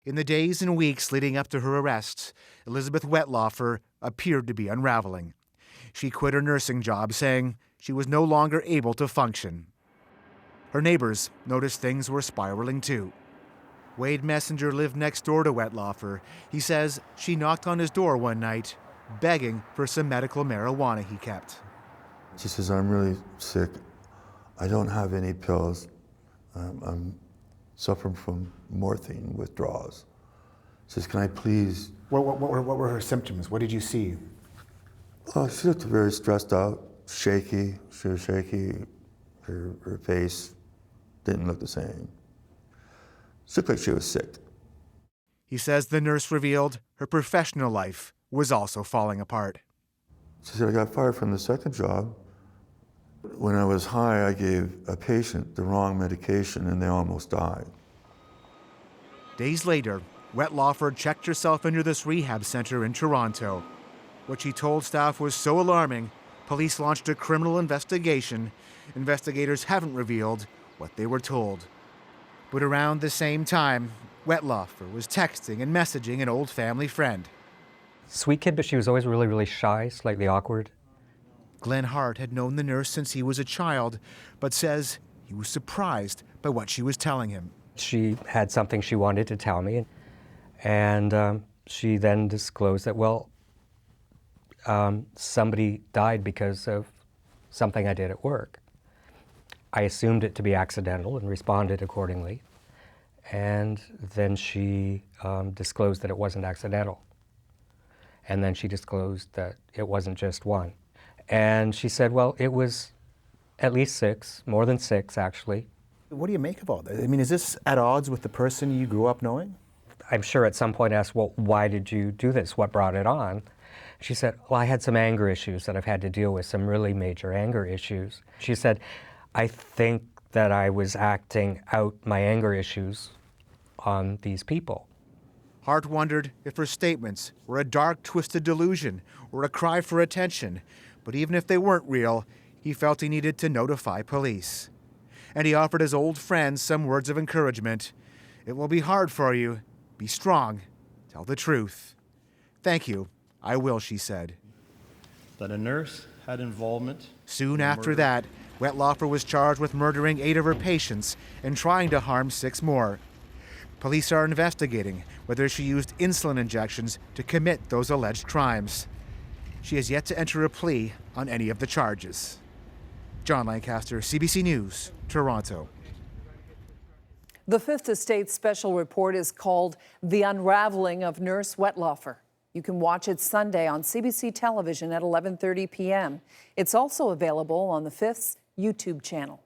In the days and weeks leading up to her arrest, Elizabeth Wettlaufer appeared to be unraveling. She quit her nursing job, saying she was no longer able to function. Her neighbors noticed things were spiraling too. Wade Messenger lived next door to Wettlaufer. He says she knocked on his door one night, begging for some medical marijuana he kept. She says, "I'm really sick. I don't have any pills. I'm suffering from morphine withdrawals." She says, "Can I please..." What were her symptoms? What did you see? Oh, she looked very stressed out, shaky. She was shaky. Her face didn't look the same. She looked like she was sick. He says the nurse revealed her professional life was also falling apart. She said, "I got fired from the second job. When I was high, I gave a patient the wrong medication and they almost died." Days later, Wettlaufer checked herself into this rehab center in Toronto. What she told staff was so alarming, police launched a criminal investigation. Investigators haven't revealed what they were told. But around the same time, Wettlaufer was texting and messaging an old family friend. Sweet kid, but she was always really, really shy, slightly awkward. Glenn Hart had known the nurse since he was a child, but says he was surprised by what she was telling him. She had something she wanted to tell me, and she then disclosed that, well, somebody died because of something I did at work. I assumed it to be accidental and responded accordingly, and then she disclosed that it wasn't accidental. And then she disclosed that it wasn't just one. And she said, well, it was at least 6, more than 6, actually. What do you make of all that? I mean, is this at odds with the person you grew up knowing? I'm sure at some point asked, well, why did you do this? What brought it on? She said, well, I had some anger issues that I've had to deal with, some really major anger issues. She said, I think that I was acting out my anger issues on these people. Hart wondered if her statements were a dark, twisted delusion or a cry for attention. But even if they weren't real, he felt he needed to notify police. And he offered his old friends some words of encouragement. It will be hard for you. Be strong. Tell the truth. Thank you. I will, she said. That a nurse had involvement. Soon after that, Wettlaufer was charged with murdering 8 of her patients and trying to harm 6 more. Police are investigating whether she used insulin injections to commit those alleged crimes. She has yet to enter a plea on any of the charges. John Lancaster, CBC News, Toronto. The Fifth Estate special report is called The Unraveling of Nurse Wettlaufer. You can watch it Sunday on CBC Television at 11:30 p.m. It's also available on the Fifth's YouTube channel.